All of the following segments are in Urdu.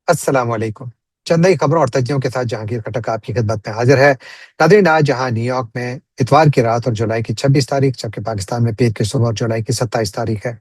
السلام علیکم۔ چند نئی خبروں اور تجزیوں کے ساتھ جہانگیر کھٹک آپ کی خدمت میں حاضر ہے۔ ناظرین، آج جہاں نیو یارک میں اتوار کی رات اور جولائی کی 26 تاریخ، جبکہ پاکستان میں پیر کی صبح اور جولائی کی 27 تاریخ ہے۔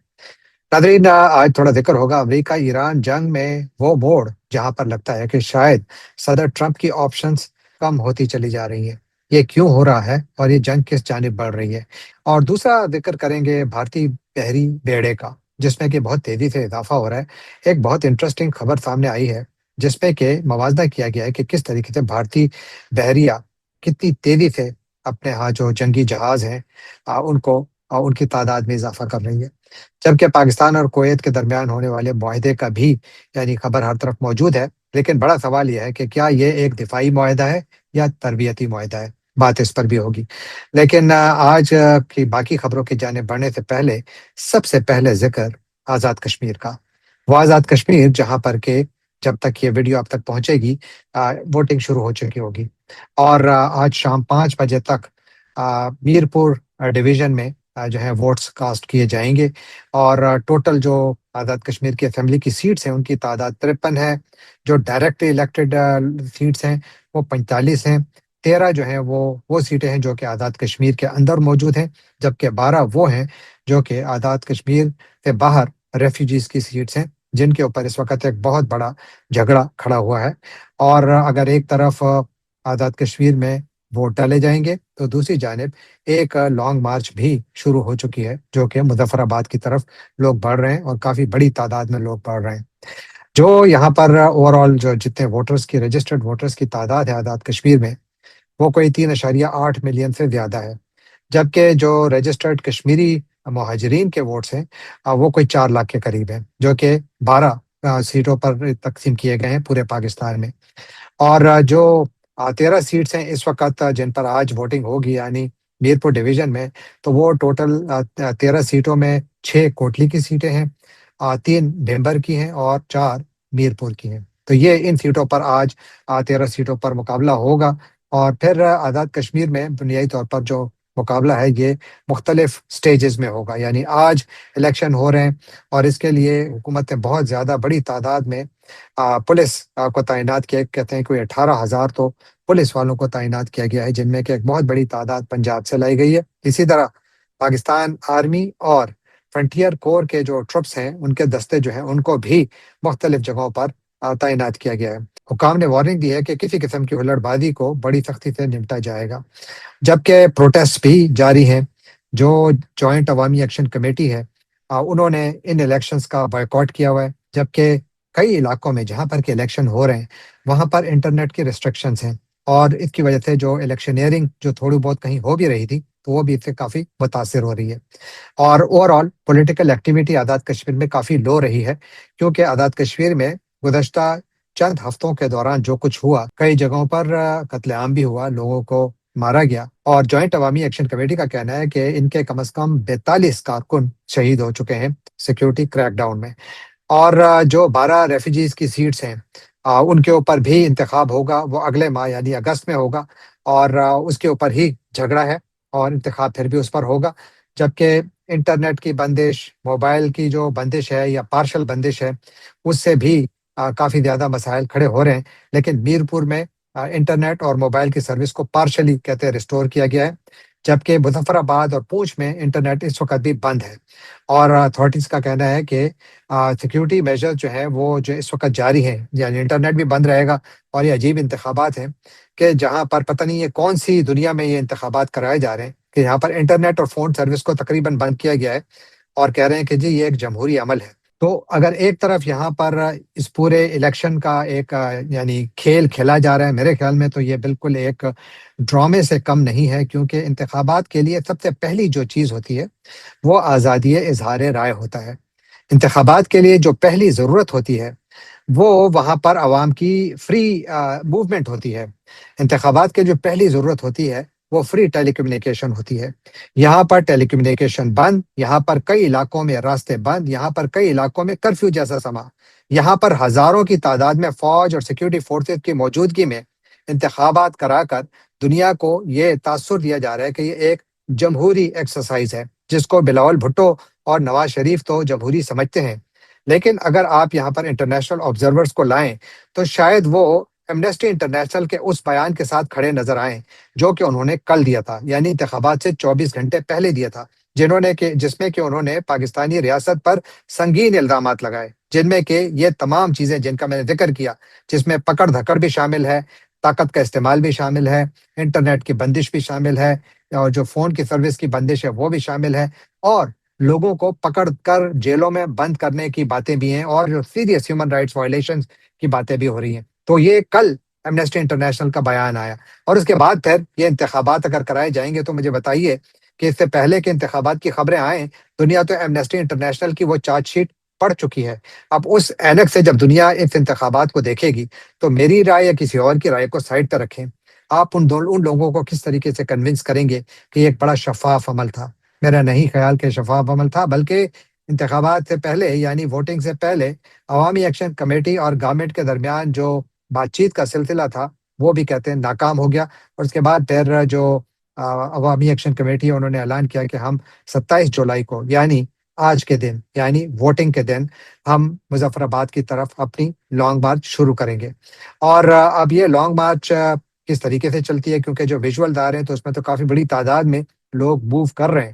ناظرین، آج تھوڑا ذکر ہوگا امریکہ ایران جنگ میں وہ موڑ جہاں پر لگتا ہے کہ شاید صدر ٹرمپ کی آپشنز کم ہوتی چلی جا رہی ہیں۔ یہ کیوں ہو رہا ہے اور یہ جنگ کس جانب بڑھ رہی ہے؟ اور دوسرا ذکر کریں گے بھارتی بحری بیڑے کا، جس میں کہ بہت تیزی سے اضافہ ہو رہا ہے۔ ایک بہت انٹرسٹنگ خبر سامنے آئی ہے جس پہ کہ موازنہ کیا گیا ہے کہ کس طریقے سے بھارتی بحریہ کتنی تیزی سے اپنے ہاں جو جنگی جہاز ہیں ان کو ان کی تعداد میں اضافہ کر رہی ہے، جبکہ پاکستان اور کویت کے درمیان ہونے والے معاہدے کا بھی خبر ہر طرف موجود ہے۔ لیکن بڑا سوال یہ ہے کہ کیا یہ ایک دفاعی معاہدہ ہے یا تربیتی معاہدہ ہے؟ بات اس پر بھی ہوگی۔ لیکن آج کی باقی خبروں کی جانب بڑھنے سے پہلے سب سے پہلے ذکر آزاد کشمیر کا۔ وہ آزاد کشمیر جہاں پر کہ جب تک یہ ویڈیو آپ تک پہنچے گی ووٹنگ شروع ہو چکی ہوگی، اور آج شام 5 بجے تک میرپور ڈویژن میں جو ہے ووٹس کاسٹ کیے جائیں گے، اور ٹوٹل جو آزاد کشمیر کی اسمبلی کی سیٹس ہیں ان کی تعداد 53 ہے۔ جو ڈائریکٹ الیکٹڈ سیٹس ہیں وہ 45 ہیں۔ 13 جو ہیں وہ سیٹیں ہیں جو کہ آزاد کشمیر کے اندر موجود ہیں، جبکہ 12 وہ ہیں جو کہ آزاد کشمیر سے باہر ریفیوجیز کی سیٹس ہیں، جن کے اوپر اس وقت ایک بہت بڑا جھگڑا کھڑا ہوا ہے۔ اور اگر ایک طرف آزاد کشمیر میں ووٹ ڈالے جائیں گے تو دوسری جانب ایک لانگ مارچ بھی شروع ہو چکی ہے، جو کہ مظفر آباد کی طرف لوگ بڑھ رہے ہیں اور کافی بڑی تعداد میں لوگ بڑھ رہے ہیں۔ جو یہاں پر اوور آل جو جتنے ووٹرز کی رجسٹرڈ ووٹرز کی تعداد ہے آزاد کشمیر میں، وہ کوئی 3.8 ملین سے زیادہ ہے، جبکہ جو رجسٹرڈ کشمیری مہاجرین کے ووٹس ہیں وہ کوئی 4 لاکھ کے قریب ہیں، جو کہ 12 سیٹوں پر تقسیم کیے گئے ہیں پورے پاکستان میں۔ اور جو 13 سیٹس ہیں اس وقت جن پر آج ووٹنگ ہوگی، یعنی میرپور ڈویژن میں، تو وہ ٹوٹل 13 سیٹوں میں 6 کوٹلی کی سیٹیں ہیں، 3 بھمبر کی ہیں اور 4 میرپور کی ہیں۔ تو یہ ان سیٹوں پر آج 13 سیٹوں پر مقابلہ ہوگا۔ اور پھر آزاد کشمیر میں بنیادی طور پر جو مقابلہ ہے یہ مختلف سٹیجز میں ہوگا، یعنی آج الیکشن ہو رہے ہیں اور اس کے لیے حکومت نے بہت زیادہ بڑی تعداد میں پولیس کو تعینات کیا۔ کہتے ہیں کوئی 18,000 تو پولیس والوں کو تعینات کیا گیا ہے، جن میں کہ ایک بہت بڑی تعداد پنجاب سے لائی گئی ہے۔ اسی طرح پاکستان آرمی اور فرنٹیئر کور کے جو ٹرپس ہیں ان کے دستے جو ہیں ان کو بھی مختلف جگہوں پر تعینات کیا گیا ہے۔ حکام نے وارننگ دی ہے کہ کسی قسم کی ہلڑ بازی کو بڑی سختی سے نمٹا جائے گا، جبکہ پروٹیسٹ بھی جاری ہیں۔ جو جوائنٹ عوامی ایکشن کمیٹی ہے انہوں نے ان الیکشنز کا بائیکاٹ کیا ہوا ہے، جبکہ کئی علاقوں میں جہاں پر کہ الیکشن ہو رہے ہیں وہاں پر انٹرنیٹ کی ریسٹرکشنز ہیں، اور اس کی وجہ سے جو الیکشنیئرنگ جو تھوڑی بہت کہیں ہو بھی رہی تھی تو وہ بھی اس سے کافی متاثر ہو رہی ہے۔ اور over all political activity Azad Kashmir میں کافی لو رہی ہے، کیونکہ آزاد کشمیر میں گزشتہ چند ہفتوں کے دوران جو کچھ ہوا، کئی جگہوں پر قتل عام بھی ہوا، لوگوں کو مارا گیا، اور جوائنٹ عوامی ایکشن کمیٹی کا کہنا ہے کہ ان کے کم از کم 42 کارکن شہید ہو چکے ہیں سیکیورٹی کریک ڈاؤن میں۔ اور جو 12 ریفیوجیز کی سیٹس ہیں ان کے اوپر بھی انتخاب ہوگا، وہ اگلے ماہ یعنی اگست میں ہوگا، اور اس کے اوپر ہی جھگڑا ہے اور انتخاب پھر بھی اس پر ہوگا۔ جبکہ انٹرنیٹ کی بندش، موبائل کی جو بندش ہے یا پارشل بندش ہے، اس سے بھی کافی زیادہ مسائل کھڑے ہو رہے ہیں۔ لیکن میرپور میں انٹرنیٹ اور موبائل کی سروس کو پارشلی کہتے ہیں ریسٹور کیا گیا ہے، جبکہ مظفر آباد اور پونچھ میں انٹرنیٹ اس وقت بھی بند ہے۔ اور اتھارٹیز کا کہنا ہے کہ سیکیورٹی میجر جو ہے وہ جو اس وقت جاری ہیں، یعنی انٹرنیٹ بھی بند رہے گا، اور یہ عجیب انتخابات ہیں کہ جہاں پر پتہ نہیں یہ کون سی دنیا میں یہ انتخابات کرائے جا رہے ہیں کہ یہاں پر انٹرنیٹ اور فون سروس کو تقریباً بند کیا گیا ہے، اور کہہ رہے ہیں کہ جی یہ ایک جمہوری عمل ہے۔ تو اگر ایک طرف یہاں پر اس پورے الیکشن کا ایک یعنی کھیل کھیلا جا رہا ہے، میرے خیال میں تو یہ بالکل ایک ڈرامے سے کم نہیں ہے، کیونکہ انتخابات کے لیے سب سے پہلی جو چیز ہوتی ہے وہ آزادی اظہار رائے ہوتا ہے۔ انتخابات کے لیے جو پہلی ضرورت ہوتی ہے وہ وہاں پر عوام کی فری موومنٹ ہوتی ہے۔ انتخابات کے جو پہلی ضرورت ہوتی ہے وہ فری ٹیلی کمیونیکیشن ہوتی ہے۔ یہاں پر ٹیلی کمیونیکیشن بند، یہاں پر کئی علاقوں میں راستے بند، یہاں پر کئی علاقوں میں کرفیو جیسا سما، یہاں پر ہزاروں کی تعداد میں فوج اور سیکیورٹی فورسز کی موجودگی میں انتخابات کرا کر دنیا کو یہ تاثر دیا جا رہا ہے کہ یہ ایک جمہوری ایکسرسائز ہے، جس کو بلاول بھٹو اور نواز شریف تو جمہوری سمجھتے ہیں، لیکن اگر آپ یہاں پر انٹرنیشنل آبزرورز کو لائیں تو شاید وہ ایمنسٹی انٹرنیشنل کے اس بیان کے ساتھ کھڑے نظر آئیں جو کہ انہوں نے کل دیا تھا، یعنی انتخابات سے 24 گھنٹے پہلے دیا تھا، جس میں کہ انہوں نے پاکستانی ریاست پر سنگین الزامات لگائے، جن میں کہ یہ تمام چیزیں جن کا میں نے ذکر کیا، جس میں پکڑ دھکڑ بھی شامل ہے، طاقت کا استعمال بھی شامل ہے، انٹرنیٹ کی بندش بھی شامل ہے، اور جو فون کی سروس کی بندش ہے وہ بھی شامل ہے، اور لوگوں کو پکڑ کر جیلوں میں بند کرنے کی باتیں بھی ہیں، اور جو سیریس ہیومن رائٹس وائلیشن کی باتیں بھی ہو رہی ہیں۔ تو یہ کل ایمنسٹی انٹرنیشنل کا بیان آیا، اور اس کے بعد پھر یہ انتخابات اگر کرائے جائیں گے تو مجھے بتائیے کہ اس سے پہلے کے انتخابات کی خبریں آئیں، دنیا تو ایمنسٹی انٹرنیشنل کی وہ چارج شیٹ پڑ چکی ہے۔ اب اس اینک سے جب دنیا اس انتخابات کو دیکھے گی تو میری رائے یا کسی اور کی رائے کو سائڈ پہ رکھیں، آپ ان لوگوں کو کس طریقے سے کنونس کریں گے کہ یہ ایک بڑا شفاف عمل تھا؟ میرا نہیں خیال کہ شفاف عمل تھا، بلکہ انتخابات سے پہلے یعنی ووٹنگ سے پہلے عوامی ایکشن کمیٹی اور گورنمنٹ کے درمیان جو بات چیت کا سلسلہ تھا وہ بھی کہتے ہیں ناکام ہو گیا، اور اس کے بعد پھر جو عوامی ایکشن کمیٹی ہے انہوں نے اعلان کیا کہ ہم 27 جولائی کو یعنی آج کے دن یعنی ووٹنگ کے دن ہم مظفر آباد کی طرف اپنی لانگ مارچ شروع کریں گے۔ اور اب یہ لانگ مارچ کس طریقے سے چلتی ہے، کیونکہ جو ویژول دار ہیں تو اس میں تو کافی بڑی تعداد میں لوگ موو کر رہے ہیں۔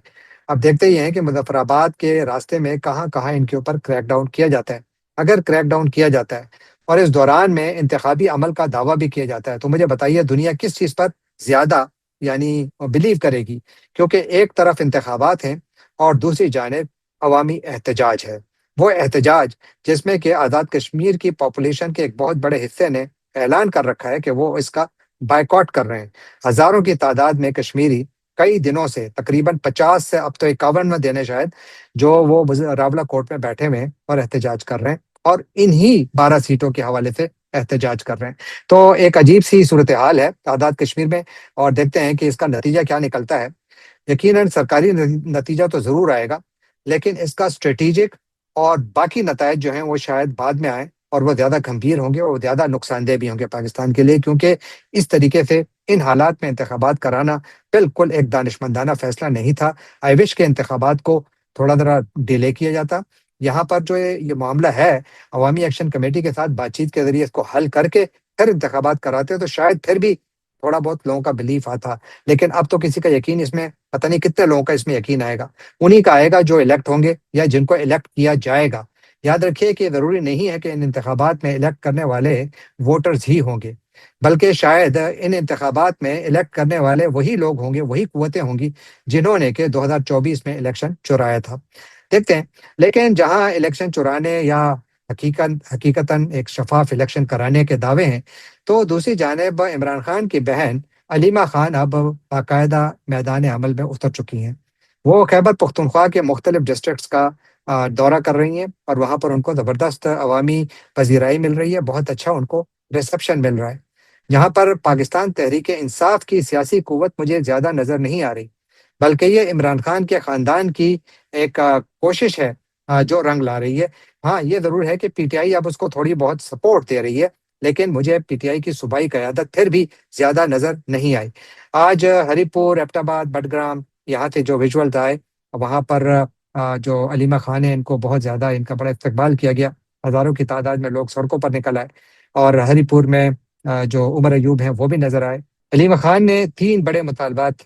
اب دیکھتے ہی ہیں کہ مظفر آباد کے راستے میں کہاں کہاں ان کے اوپر کریک ڈاؤن کیا جاتا ہے۔ اگر کریک ڈاؤن کیا جاتا ہے اور اس دوران میں انتخابی عمل کا دعویٰ بھی کیا جاتا ہے تو مجھے بتائیے دنیا کس چیز پر زیادہ یعنی بلیو کرے گی؟ کیونکہ ایک طرف انتخابات ہیں اور دوسری جانب عوامی احتجاج ہے، وہ احتجاج جس میں کہ آزاد کشمیر کی پاپولیشن کے ایک بہت بڑے حصے نے اعلان کر رکھا ہے کہ وہ اس کا بائیکاٹ کر رہے ہیں۔ ہزاروں کی تعداد میں کشمیری کئی دنوں سے تقریباً 50 سے اب تو 51 میں دینے شاید، جو وہ راولہ کوٹ میں بیٹھے ہوئے ہیں اور احتجاج کر رہے ہیں، اور انہی 12 سیٹوں کے حوالے سے احتجاج کر رہے ہیں۔ تو ایک عجیب سی صورتحال ہے آزاد کشمیر میں، اور دیکھتے ہیں کہ اس کا نتیجہ کیا نکلتا ہے۔ یقیناً سرکاری نتیجہ تو ضرور آئے گا، لیکن اس کا اسٹریٹجک اور باقی نتائج جو ہیں وہ شاید بعد میں آئیں، اور وہ زیادہ گھمبیر ہوں گے اور زیادہ نقصان دہ بھی ہوں گے پاکستان کے لیے، کیونکہ اس طریقے سے ان حالات میں انتخابات کرانا بالکل ایک دانشمندانہ فیصلہ نہیں تھا۔ آئی وش کے انتخابات کو تھوڑا ذرا ڈیلے کیا جاتا۔ یہاں پر جو یہ معاملہ ہے عوامی ایکشن کمیٹی کے ساتھ بات چیت کے ذریعے اس کو حل کر کے پھر انتخابات کراتے تو شاید پھر بھی تھوڑا بہت لوگوں کا بلیف آتا، لیکن اب تو کسی کا یقین اس میں پتہ نہیں کتنے لوگوں کا اس میں یقین آئے گا۔ انہی کا آئے گا جو الیکٹ ہوں گے یا جن کو الیکٹ کیا جائے گا۔ یاد رکھیے کہ ضروری نہیں ہے کہ ان انتخابات میں الیکٹ کرنے والے ووٹرز ہی ہوں گے، بلکہ شاید ان انتخابات میں الیکٹ کرنے والے وہی لوگ ہوں گے، وہی قوتیں ہوں گی جنہوں نے کہ 2024 میں الیکشن چرایا تھا۔ دیکھتے ہیں، لیکن جہاں الیکشن چرانے یا حقیقتاً ایک شفاف الیکشن کرانے کے دعوے ہیں، تو دوسری جانب عمران خان کی بہن علیمہ خان اب باقاعدہ میدان عمل میں اتر چکی ہیں۔ وہ خیبر پختونخوا کے مختلف ڈسٹرکٹس کا دورہ کر رہی ہیں، اور وہاں پر ان کو زبردست عوامی پذیرائی مل رہی ہے، بہت اچھا ان کو ریسپشن مل رہا ہے۔ یہاں پر پاکستان تحریک انصاف کی سیاسی قوت مجھے زیادہ نظر نہیں آ رہی، بلکہ یہ عمران خان کے خاندان کی ایک کوشش ہے جو رنگ لا رہی ہے۔ ہاں یہ ضرور ہے کہ پی ٹی آئی اب اس کو تھوڑی بہت سپورٹ دے رہی ہے، لیکن مجھے پی ٹی آئی کی صوبائی قیادت پھر بھی زیادہ نظر نہیں آئی۔ آج ہری پور، ایبٹ آباد، بٹگرام، یہاں سے جو ویژولز آئے وہاں پر جو علیمہ خان ہے ان کو بہت زیادہ ان کا بڑا استقبال کیا گیا، ہزاروں کی تعداد میں لوگ سڑکوں پر نکل آئے، اور ہری پور میں جو عمر ایوب ہیں وہ بھی نظر آئے۔ علیمہ خان نے 3 بڑے مطالبات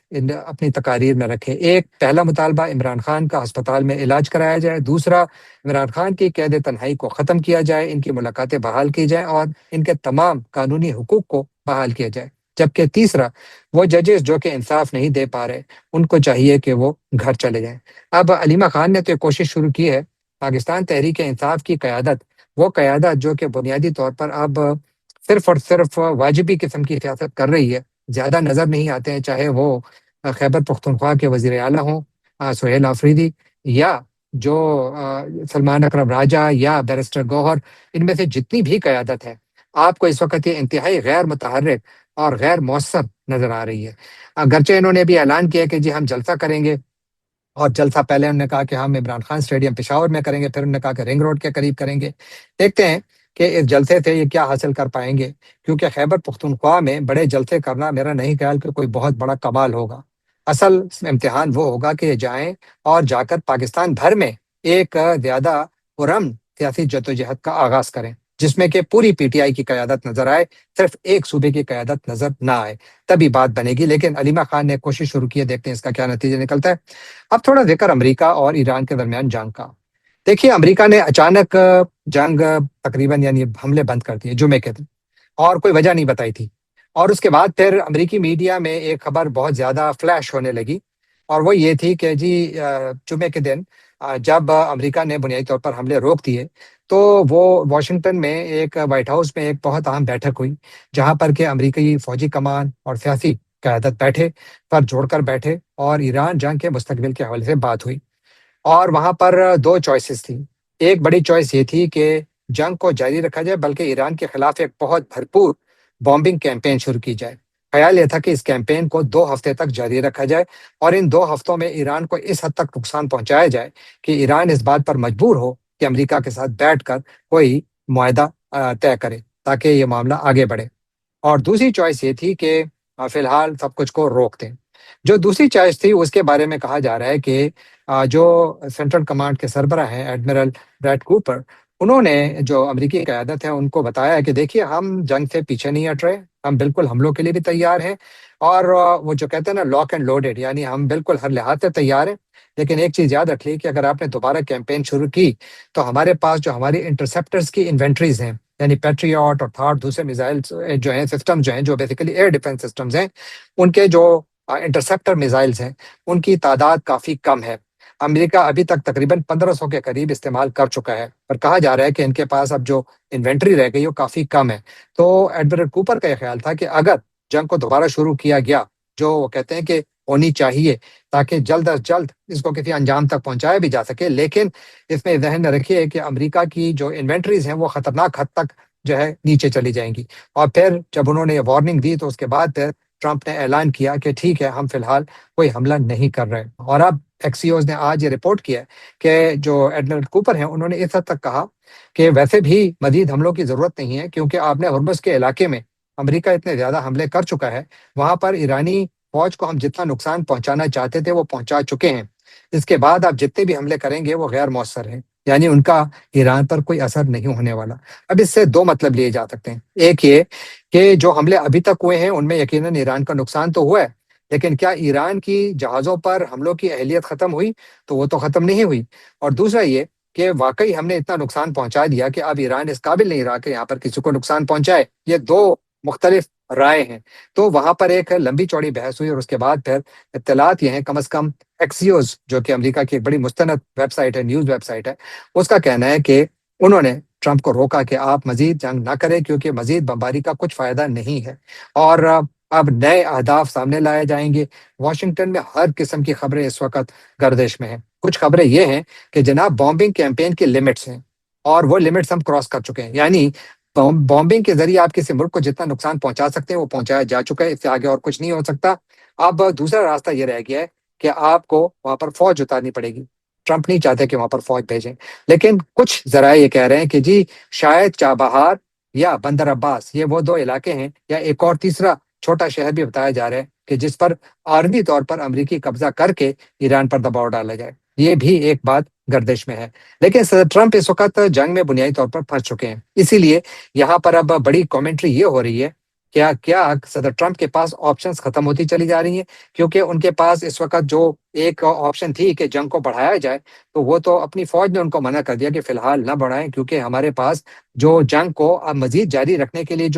اپنی تقاریر میں رکھے۔ ایک، پہلا مطالبہ عمران خان کا ہسپتال میں علاج کرایا جائے۔ دوسرا، عمران خان کی قید تنہائی کو ختم کیا جائے، ان کی ملاقاتیں بحال کی جائیں اور ان کے تمام قانونی حقوق کو بحال کیا جائے۔ جبکہ تیسرا، وہ ججز جو کہ انصاف نہیں دے پا رہے ان کو چاہیے کہ وہ گھر چلے جائیں۔ اب علیمہ خان نے تو یہ کوشش شروع کی ہے، پاکستان تحریک انصاف کی قیادت، وہ قیادت جو کہ بنیادی طور پر اب صرف اور صرف واجبی قسم کی سیاست کر رہی ہے، زیادہ نظر نہیں آتے ہیں، چاہے وہ خیبر پختونخوا کے وزیر اعلیٰ ہوں سہیل آفریدی، یا جو سلمان اکرم راجہ یا بیرسٹر گوہر، ان میں سے جتنی بھی قیادت ہے آپ کو اس وقت یہ انتہائی غیر متحرک اور غیر مؤثر نظر آ رہی ہے۔ اگرچہ انہوں نے بھی اعلان کیا کہ جی ہم جلسہ کریں گے، اور جلسہ پہلے انہوں نے کہا کہ ہم عمران خان اسٹیڈیم پشاور میں کریں گے، پھر انہوں نے کہا کہ رنگ روڈ کے قریب کریں گے۔ دیکھتے ہیں کہ اس جلسے سے یہ کیا حاصل کر پائیں گے، کیونکہ خیبر پختونخوا میں بڑے جلسے کرنا میرا نہیں خیال کہ کوئی بہت بڑا کمال ہوگا۔ اصل امتحان وہ ہوگا کہ یہ جائیں اور جا کر پاکستان بھر میں ایک زیادہ پرامن سیاسی جدوجہد کا آغاز کریں جس میں کہ پوری پی ٹی آئی کی قیادت نظر آئے، صرف ایک صوبے کی قیادت نظر نہ آئے، تبھی بات بنے گی۔ لیکن علیمہ خان نے کوشش شروع کی ہے، دیکھتے ہیں اس کا کیا نتیجہ نکلتا ہے۔ اب تھوڑا ذکر امریکہ اور ایران کے درمیان جنگ کا۔ دیکھیے، امریکہ نے اچانک جنگ تقریباً یعنی حملے بند کر دیے جمعے کے دن، اور کوئی وجہ نہیں بتائی تھی۔ اور اس کے بعد پھر امریکی میڈیا میں ایک خبر بہت زیادہ فلیش ہونے لگی، اور وہ یہ تھی کہ جی جمعے کے دن جب امریکہ نے بنیادی طور پر حملے روک دیے، تو وہ واشنگٹن میں ایک وائٹ ہاؤس میں ایک بہت اہم بیٹھک ہوئی، جہاں پر کہ امریکی فوجی کمان اور سیاسی قیادت بیٹھے، پر جوڑ کر بیٹھے، اور ایران جنگ کے مستقبل کے حوالے سے بات ہوئی۔ اور وہاں پر دو چوائسیز تھیں۔ ایک بڑی چوائس یہ تھی کہ جنگ کو جاری رکھا جائے، بلکہ ایران کے خلاف ایک بہت بھرپور بامبنگ کیمپین شروع کی جائے۔ خیال یہ تھا کہ اس کیمپین کو 2 ہفتے تک جاری رکھا جائے، اور ان 2 ہفتوں میں ایران کو اس حد تک نقصان پہنچایا جائے کہ ایران اس بات پر مجبور ہو کہ امریکہ کے ساتھ بیٹھ کر کوئی معاہدہ طے کرے، تاکہ یہ معاملہ آگے بڑھے۔ اور دوسری چوائس یہ تھی کہ فی الحال سب کچھ کو روک دیں۔ جو دوسری چوائس تھی اس کے بارے میں کہا جا رہا ہے کہ جو سینٹرل کمانڈ کے سربراہ ہیں ایڈمرل بریڈ کوپر، انہوں نے جو امریکی قیادت ہے ان کو بتایا کہ دیکھیے، ہم جنگ سے پیچھے نہیں ہٹ رہے، ہم بالکل حملوں کے لیے بھی تیار ہیں، اور وہ جو کہتے ہیں نا لاک اینڈ لوڈڈ، یعنی ہم بالکل ہر لحاظ سے تیار ہیں۔ لیکن ایک چیز یاد رکھ لی کہ اگر آپ نے دوبارہ کیمپین شروع کی تو ہمارے پاس جو ہماری انٹرسیپٹرز کی انوینٹریز ہیں، یعنی پیٹریوٹ اور تھاٹ دوسرے میزائل جو ہیں سسٹم جو ہیں جو بیسیکلی ایئر ڈیفنس سسٹمز ہیں، ان کے جو انٹرسیپٹر میزائلز ہیں ان کی تعداد کافی کم ہے۔ امریکہ ابھی تک تقریباً 1500 کے قریب استعمال کر چکا ہے، اور کہا جا رہا ہے کہ ان کے پاس اب جو انوینٹری رہ گئی وہ کافی کم ہے۔ تو ایڈمرل کوپر کا یہ خیال تھا کہ اگر جنگ کو دوبارہ شروع کیا گیا، جو وہ کہتے ہیں کہ ہونی چاہیے، تاکہ جلد از جلد اس کو کسی انجام تک پہنچایا بھی جا سکے، لیکن اس میں ذہن میں رکھیے کہ امریکہ کی جو انوینٹریز ہیں وہ خطرناک حد تک جو ہے نیچے چلی جائیں گی۔ اور پھر جب انہوں نے یہ وارننگ دی تو اس کے بعد پھر ٹرمپ نے اعلان کیا کہ ٹھیک ہے، ہم فی الحال کوئی حملہ نہیں کر رہے۔ اور اب ایکسیوز نے آج یہ رپورٹ کیا ہے کہ جو ایڈمرل کوپر ہیں انہوں نے اس حد تک کہا کہ ویسے بھی مزید حملوں کی ضرورت نہیں ہے، کیونکہ آپ نے ہرمز کے علاقے میں امریکہ اتنے زیادہ حملے کر چکا ہے، وہاں پر ایرانی فوج کو ہم جتنا نقصان پہنچانا چاہتے تھے وہ پہنچا چکے ہیں۔ اس کے بعد آپ جتنے بھی حملے کریں گے وہ غیر مؤثر ہیں، یعنی ان کا ایران پر کوئی اثر نہیں ہونے والا۔ اب اس سے دو مطلب لیے جا سکتے ہیں۔ ایک یہ کہ جو حملے ابھی تک ہوئے ہیں ان میں یقیناً ایران کا نقصان تو ہوا ہے، لیکن کیا ایران کی جہازوں پر حملوں کی اہلیت ختم ہوئی؟ تو وہ تو ختم نہیں ہوئی۔ اور دوسرا یہ کہ واقعی ہم نے اتنا نقصان پہنچا دیا کہ اب ایران اس قابل نہیں رہا کہ یہاں پر کسی کو نقصان پہنچائے۔ یہ دو مختلف رائے ہیں۔ تو وہاں پر ایک لمبی چوڑی بحث ہوئی، اور اس کے بعد پھر اطلاعات یہ ہیں، کم از کم ایکسیوز جو کہ امریکہ کی ایک بڑی مستند ویب سائٹ ہے، نیوز ویب سائٹ ہے، اس کا کہنا ہے کہ انہوں نے ٹرمپ کو روکا کہ آپ مزید جنگ نہ کریں، کیونکہ مزید بمباری کا کچھ فائدہ نہیں ہے، اور اب نئے اہداف سامنے لائے جائیں گے۔ واشنگٹن میں ہر قسم کی خبریں اس وقت گردش میں ہیں۔ کچھ خبریں یہ ہیں کہ جناب بامبنگ کیمپین کی لمٹس ہیں، اور وہ لمٹس ہم کراس کر چکے ہیں، یعنی بامبنگ کے ذریعے آپ کسی ملک کو جتنا نقصان پہنچا سکتے ہیں وہ پہنچایا جا چکا ہے، اس سے آگے اور کچھ نہیں ہو سکتا۔ اب دوسرا راستہ یہ رہ گیا ہے کہ آپ کو وہاں پر فوج اتارنی پڑے گی۔ ٹرمپ نہیں چاہتے کہ وہاں پر فوج بھیجیں، لیکن کچھ ذرائع یہ کہہ رہے ہیں کہ جی شاید چابہار یا بندر عباس، یہ وہ دو علاقے ہیں، یا ایک اور تیسرا چھوٹا شہر بھی بتایا جا رہا ہے کہ جس پر عارضی طور پر امریکی قبضہ کر کے ایران پر دباؤ ڈالا جائے۔ یہ بھی ایک بات گردش میں ہے۔ لیکن صدر ٹرمپ اس وقت جنگ میں بنیادی طور پر پھنس چکے ہیں، اسی لیے یہاں پر اب بڑی کامنٹری یہ ہو رہی ہے کیا صدر ٹرمپ کے پاس آپشنز ختم ہوتی چلی جا رہی ہیں، کیونکہ ان کے پاس اس وقت جو ایک آپشن تھی کہ جنگ کو بڑھایا جائے، تو وہ تو اپنی فوج نے ان کو منع کر دیا کہ فی الحال نہ بڑھائیں، کیونکہ ہمارے پاس جو جنگ کو اب مزید جاری رکھنے کے لیے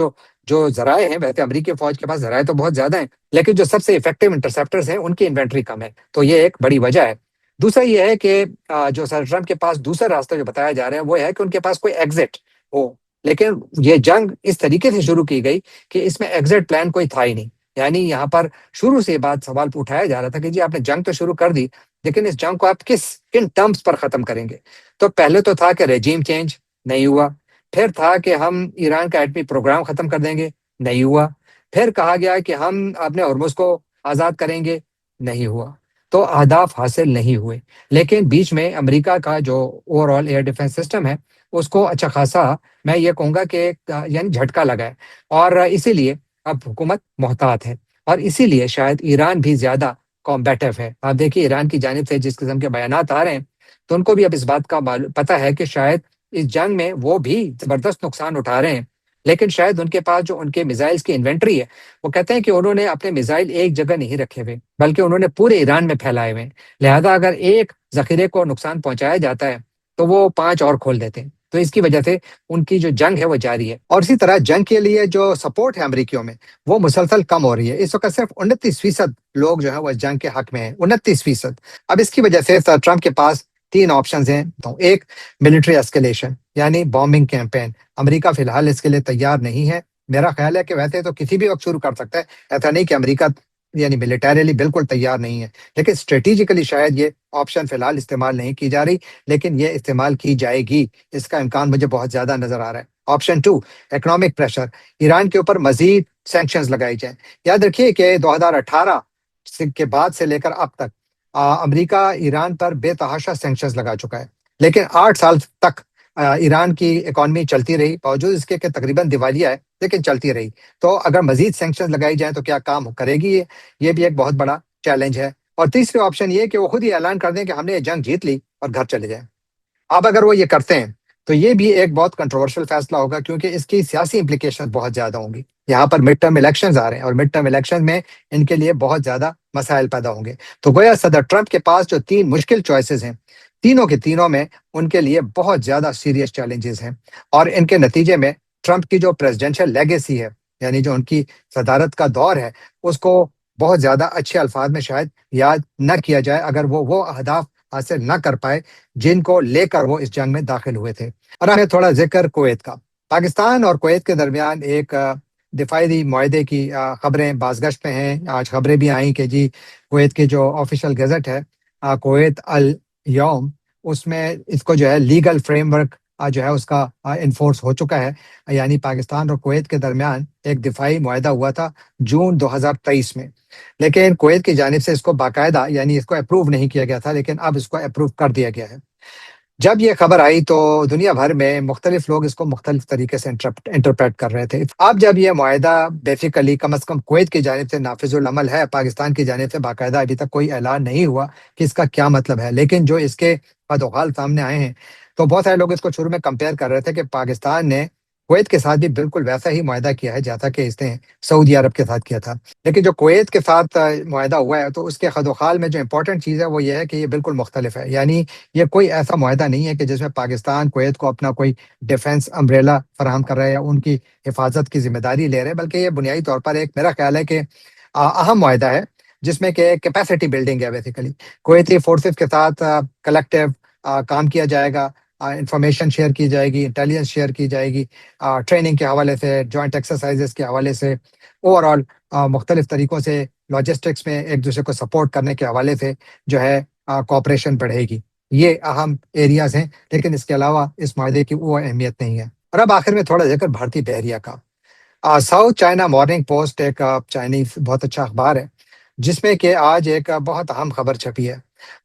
جو ذرائع ہیں، ویسے امریکی فوج کے پاس ذرائع تو بہت زیادہ ہیں، لیکن جو سب سے افیکٹو انٹرسیپٹرز ہیں ان کی انوینٹری کم ہے، تو یہ ایک بڑی وجہ ہے۔ دوسرا یہ ہے کہ جو صدر ٹرمپ کے پاس دوسرا راستہ جو بتایا جا رہا ہے وہ ہے کہ ان کے پاس کوئی ایگزٹ ہو، لیکن یہ جنگ اس طریقے سے شروع کی گئی کہ اس میں ایگزٹ پلان کوئی تھا ہی نہیں۔ یعنی یہاں پر شروع سے یہ بات سوال اٹھایا جا رہا تھا کہ جی آپ نے جنگ تو شروع کر دی، لیکن اس جنگ کو آپ کن ٹرمز پر ختم کریں گے؟ تو پہلے تو تھا کہ رجیم چینج، نہیں ہوا۔ پھر تھا کہ ہم ایران کا ایٹمی پروگرام ختم کر دیں گے، نہیں ہوا۔ پھر کہا گیا کہ ہم اپنے ہرمز کو آزاد کریں گے، نہیں ہوا۔ تو اہداف حاصل نہیں ہوئے، لیکن بیچ میں امریکہ کا جو over all air defence system ہے اس کو اچھا خاصا، میں یہ کہوں گا کہ یعنی جھٹکا لگا ہے، اور اسی لیے اب حکومت محتاط ہے، اور اسی لیے شاید ایران بھی زیادہ کمبیٹو ہے۔ آپ دیکھیے ایران کی جانب سے جس قسم کے بیانات آ رہے ہیں، تو ان کو بھی اب اس بات کا پتہ ہے کہ شاید اس جنگ میں وہ بھی زبردست نقصان اٹھا رہے ہیں، لیکن شاید ان کے پاس جو ان کے میزائلز کی انوینٹری ہے، وہ کہتے ہیں کہ انہوں نے اپنے میزائل ایک جگہ نہیں رکھے ہوئے بلکہ انہوں نے پورے ایران میں پھیلائے ہوئے ہیں۔ لہذا اگر ایک ذخیرے کو نقصان پہنچایا جاتا ہے تو وہ 5 اور کھول دیتے ہیں، تو اس کی وجہ سے ان کی جو جنگ ہے وہ جاری ہے۔ اور اسی طرح جنگ کے لیے جو سپورٹ ہے امریکیوں میں، وہ مسلسل کم ہو رہی ہے۔ اس وقت صرف 29% لوگ جو ہے وہ اس جنگ کے حق میں ہیں، 29%۔ اب اس کی وجہ سے ٹرمپ کے پاس 3 آپشنز ہیں۔ تو ایک، ملٹری اسکلیشن یعنی بامبنگ کیمپین۔ امریکہ فی الحال اس کے لیے تیار نہیں ہے۔ میرا خیال ہے کہ ویسے تو کسی بھی وقت شروع کر سکتا ہے، ایسا نہیں کہ امریکہ یعنی ملیٹریلی بالکل تیار نہیں ہے، لیکن اسٹریٹجیکلی شاید یہ آپشن فی الحال استعمال نہیں کی جا رہی، لیکن یہ استعمال کی جائے گی، اس کا امکان مجھے بہت زیادہ نظر آ رہا ہے۔ آپشن 2، اکنامک پریشر، ایران کے اوپر مزید سینکشنز لگائی جائیں۔ یاد رکھیے کہ 2018 کے بعد سے لے کر اب تک امریکہ ایران پر بے تحاشا سینکشنز لگا چکا ہے، لیکن 8 سال تک ایران کی اکانومی چلتی رہی، باوجود اس کے کہ تقریباً دیوالیہ ہے لیکن چلتی رہی۔ تو اگر مزید سینکشنز لگائی جائیں تو کیا کام کرے گی یہ بھی ایک بہت بڑا چیلنج ہے۔ اور تیسری آپشن یہ کہ وہ خود ہی اعلان کر دیں کہ ہم نے یہ جنگ جیت لی اور گھر چلے جائیں۔ اب اگر وہ یہ کرتے ہیں تو یہ بھی ایک بہت کنٹروورشل فیصلہ ہوگا، کیونکہ اس کی سیاسی امپلیکیشن بہت زیادہ ہوں گی۔ یہاں پر مڈ ٹرم الیکشنز آ رہے ہیں اور مڈ ٹرم الیکشن میں ان کے لیے بہت زیادہ مسائل پیدا ہوں گے۔ تو گویا صدر ٹرمپ کے پاس جو 3 مشکل چوائسز ہیں، تینوں کے تینوں میں ان کے لیے بہت زیادہ سیریس چیلنجز ہیں، اور ان کے نتیجے میں ٹرمپ کی جو پریزیڈنشل لیگیسی ہے، یعنی جو ان کی صدارت کا دور ہے، اس کو بہت زیادہ اچھے الفاظ میں شاید یاد نہ کیا جائے اگر وہ اہداف حاصل نہ کر پائے جن کو لے کر وہ اس جنگ میں داخل ہوئے تھے۔ اور ہمیں تھوڑا ذکر کویت کا۔ پاکستان اور کویت کے درمیان ایک دفاعی معاہدے کی خبریں بازگشت میں ہیں۔ آج خبریں بھی آئیں کہ جی کویت کے جو آفیشیل گیزٹ ہے کویت الیوم، اس میں اس کو جو ہے لیگل فریم ورک جو ہے اس کا انفورس ہو چکا ہے، یعنی پاکستان اور کویت کے درمیان ایک دفاعی معاہدہ ہوا تھا جون 2023 میں، لیکن کویت کی جانب سے اس کو باقاعدہ یعنی اس کو اپروو نہیں کیا گیا تھا، لیکن اب اس کو اپروو کر دیا گیا ہے۔ جب یہ خبر آئی تو دنیا بھر میں مختلف لوگ اس کو مختلف طریقے سے انٹرپریٹ کر رہے تھے۔ اب جب یہ معاہدہ بیسیکلی کم از کم کویت کی جانب سے نافذ العمل ہے، پاکستان کی جانب سے باقاعدہ ابھی تک کوئی اعلان نہیں ہوا کہ اس کا کیا مطلب ہے، لیکن جو اس کے خال سامنے آئے ہیں تو بہت سارے لوگ اس کو شروع میں کمپیئر کر رہے تھے کہ پاکستان نے کویت کے ساتھ بھی بالکل ویسا ہی معاہدہ کیا ہے جیسا کہ اس نے سعودی عرب کے ساتھ کیا تھا، لیکن جو کویت کے ساتھ معاہدہ ہوا ہے تو اس کے خال میں جو امپورٹنٹ چیز ہے وہ یہ ہے کہ یہ بالکل مختلف ہے۔ یعنی یہ کوئی ایسا معاہدہ نہیں ہے کہ جس میں پاکستان کویت کو اپنا کوئی ڈیفنس امبریلا فراہم کر رہا ہے یا ان کی حفاظت کی ذمہ داری لے رہے ہیں، بلکہ یہ بنیادی طور پر ایک میرا خیال ہے کہ اہم معاہدہ ہے جس میں کہ کیپیسٹی بلڈنگ ہے۔ بیسیکلی کویتی فورسز کے ساتھ کلیکٹیو کام کیا جائے گا، انفارمیشن شیئر کی جائے گی، انٹیلیجنس شیئر کی جائے گی، ٹریننگ کے حوالے سے، جوائنٹ ایکسرسائزز کے حوالے سے، اوور آل مختلف طریقوں سے لاجسٹکس میں ایک دوسرے کو سپورٹ کرنے کے حوالے سے جو ہے کوآپریشن بڑھے گی۔ یہ اہم ایریاز ہیں، لیکن اس کے علاوہ اس معاہدے کی وہ اہمیت نہیں ہے۔ اور اب آخر میں تھوڑا ذکر بھارتی بحریہ کا۔ ساؤتھ چائنا مارننگ پوسٹ ایک چائنیز بہت اچھا اخبار ہے جس میں کہ آج ایک بہت اہم خبر چھپی ہے۔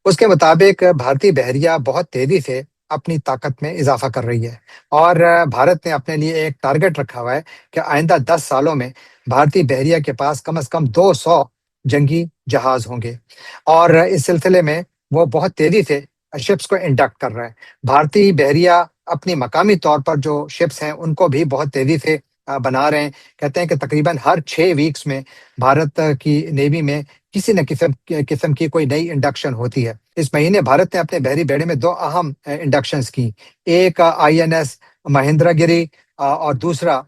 اس کے مطابق بھارتی بحریہ بہت تیزی سے اپنی طاقت میں اضافہ کر رہی ہے، اور بھارت نے اپنے لیے ایک ٹارگٹ رکھا ہوا ہے کہ آئندہ 10 سالوں میں بھارتی بحریہ کے پاس کم از کم 200 جنگی جہاز ہوں گے، اور اس سلسلے میں وہ بہت تیزی سے شپس کو انڈکٹ کر رہا ہے۔ بھارتی بحریہ اپنی مقامی طور پر جو شپس ہیں ان کو بھی بہت تیزی سے بنا رہے ہیں۔ کہتے ہیں کہ تقریباً ہر 6 ویکس میں بھارت کی نیوی میں کسی نہ قسم کی کوئی نئی انڈکشن ہوتی ہے۔ اس مہینے بھارت نے اپنے بحری بیڑے میں 2 اہم انڈکشنز کی، ایک INS مہندرا گری اور دوسرا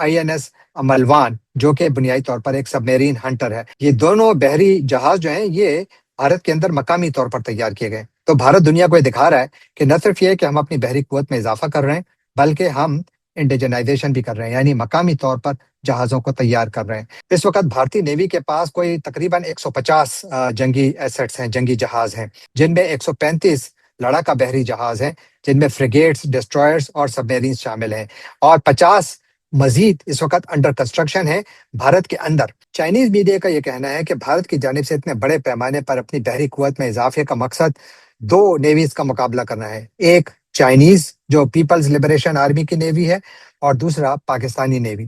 INS ملوان، جو کہ بنیادی طور پر ایک سب میرین ہنٹر ہے۔ یہ دونوں بحری جہاز جو ہیں یہ بھارت کے اندر مقامی طور پر تیار کیے گئے۔ تو بھارت دنیا کو یہ دکھا رہا ہے کہ نہ صرف یہ کہ ہم اپنی بحری قوت میں اضافہ کر رہے ہیں، بلکہ ہم انڈیجنائزیشن بھی کر رہے ہیں، یعنی مقامی طور پر جہازوں کو تیار کر رہے ہیں۔ اس وقت بھارتی نیوی کے پاس کوئی تقریباً 150 جنگی ایسٹس ہیں، جنگی جہاز ہیں، جن میں 135 لڑاکا بحری جہاز ہیں، جن میں فریگیٹس، ڈسٹرائرز اور سب میرینز شامل ہیں، اور 50 مزید اس وقت انڈر کنسٹرکشن ہے بھارت کے اندر۔ چائنیز میڈیا کا یہ کہنا ہے کہ بھارت کی جانب سے اتنے بڑے پیمانے پر اپنی بحری قوت میں اضافے کا مقصد 2 نیویز کا مقابلہ کرنا ہے، ایک چائنیز جو پیپلز لبریشن آرمی کی نیوی ہے، اور دوسرا پاکستانی نیوی۔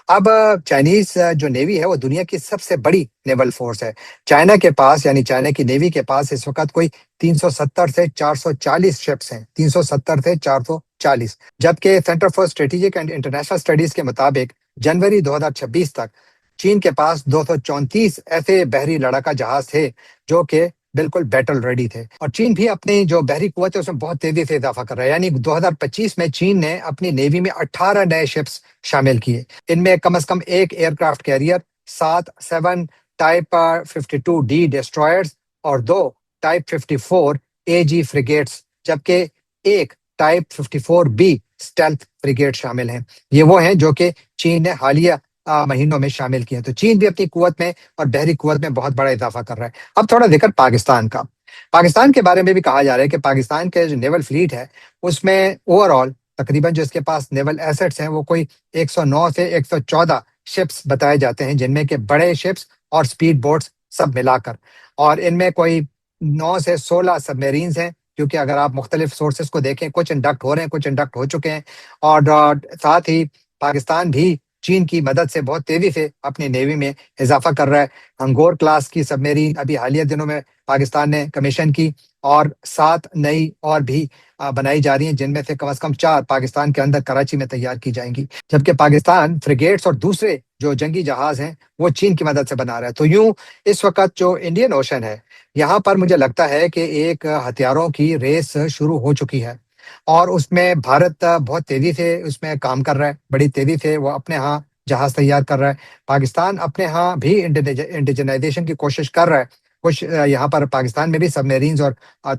اب چائنیز جو نیوی ہے وہ دنیا کی سب سے بڑی نیول فورس ہے۔ چائنا کے پاس یعنی چائنا کی نیوی کے پاس اس وقت کوئی 370 سے 440 شپس ہیں، 370 سے 440، جبکہ centre for strategic and international studies کے مطابق جنوری 2026 تک چین کے پاس 234 ایسے بحری لڑاکا جہاز تھے جو کہ بالکل بیٹل ریڈی تھے، اور چین بھی اپنی جو بحری قوت ہے اس میں بہت تیزی سے اضافہ کر رہا ہے۔ یعنی 2025 میں چین نے اپنی نیوی میں 18 نئے شپس شامل کیے، ان میں کم از کم ایک aircraft carrier, 7 type 52D destroyers اور 2 ٹائپ 54AG فریگیٹس، جبکہ ایک ٹائپ 54B اسٹیلتھ فریگیٹ شامل ہیں۔ یہ وہ ہیں جو کہ چین نے حالیہ مہینوں میں شامل کیے ہیں۔ تو چین بھی اپنی قوت میں اور بحری قوت میں بہت بڑا اضافہ کر رہا ہے۔ اب تھوڑا ذکر پاکستان کا۔ پاکستان کے بارے میں بھی کہا جا رہا ہے کہ پاکستان کے جو نیول فلیٹ ہے اس میں اوور آل تقریباً جو اس کے پاس نیول ایسٹس ہیں وہ کوئی 109 سے 114 شپس بتائے جاتے ہیں، جن میں کہ بڑے شپس اور سپیڈ بوٹس سب ملا کر، اور ان میں کوئی 9 سے 16 سب میرینز ہیں، کیونکہ اگر آپ مختلف سورسز کو دیکھیں کچھ انڈکٹ ہو رہے ہیں، کچھ انڈکٹ ہو چکے ہیں، اور ساتھ ہی پاکستان بھی چین کی مدد سے بہت تیزی سے اپنی نیوی میں اضافہ کر رہا ہے۔ انگور کلاس کی سب میرین ابھی حالیہ دنوں میں پاکستان نے کمیشن کی، اور 7 نئی اور بھی بنائی جا رہی ہیں، جن میں سے کم از کم 4 پاکستان کے اندر کراچی میں تیار کی جائیں گی، جبکہ پاکستان فریگیٹس اور دوسرے جو جنگی جہاز ہیں وہ چین کی مدد سے بنا رہا ہے۔ تو یوں اس وقت جو انڈین اوشن ہے یہاں پر مجھے لگتا ہے کہ ایک ہتھیاروں کی ریس شروع ہو چکی ہے، اور اس میں بھارت بہت تیزی سے اس میں کام کر رہا ہے، بڑی تیزی سے وہ اپنے ہاں جہاز تیار کر رہا ہے۔ پاکستان اپنے ہاں بھی انڈیجنائزیشن کی کوشش کر رہا ہے، کچھ یہاں پر پاکستان میں بھی سب میرینز اور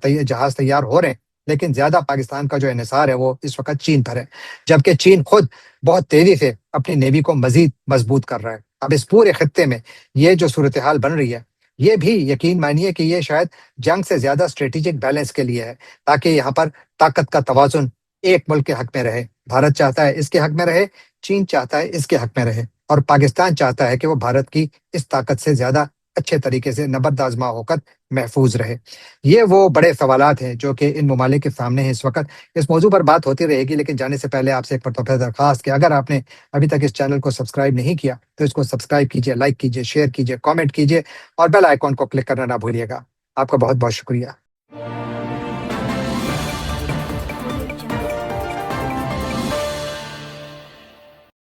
جہاز تیار ہو رہے ہیں، لیکن زیادہ پاکستان کا جو انحصار ہے وہ اس وقت چین پر ہے، جبکہ چین خود بہت تیزی سے اپنی نیوی کو مزید مضبوط کر رہا ہے۔ اب اس پورے خطے میں یہ جو صورتحال بن رہی ہے، یہ بھی یقین مانیے کہ یہ شاید جنگ سے زیادہ اسٹریٹجک بیلنس کے لیے ہے، تاکہ یہاں پر طاقت کا توازن ایک ملک کے حق میں رہے۔ بھارت چاہتا ہے اس کے حق میں رہے، چین چاہتا ہے اس کے حق میں رہے، اور پاکستان چاہتا ہے کہ وہ بھارت کی اس طاقت سے زیادہ اچھے طریقے سے نبرد آزما ہو کر محفوظ رہے۔ یہ وہ بڑے سوالات ہیں جو کہ ان ممالک کے سامنے ہیں اس وقت۔ اس موضوع پر بات ہوتی رہے گی، لیکن جانے سے پہلے آپ سے ایک مرتبہ درخواست کہ اگر آپ نے ابھی تک اس چینل کو سبسکرائب نہیں کیا تو اس کو سبسکرائب کیجیے، لائک کیجیے، شیئر کیجیے، کامنٹ کیجیے، اور بیل آئیکن کو کلک کرنا نہ بھولیے گا۔ آپ کا بہت بہت شکریہ۔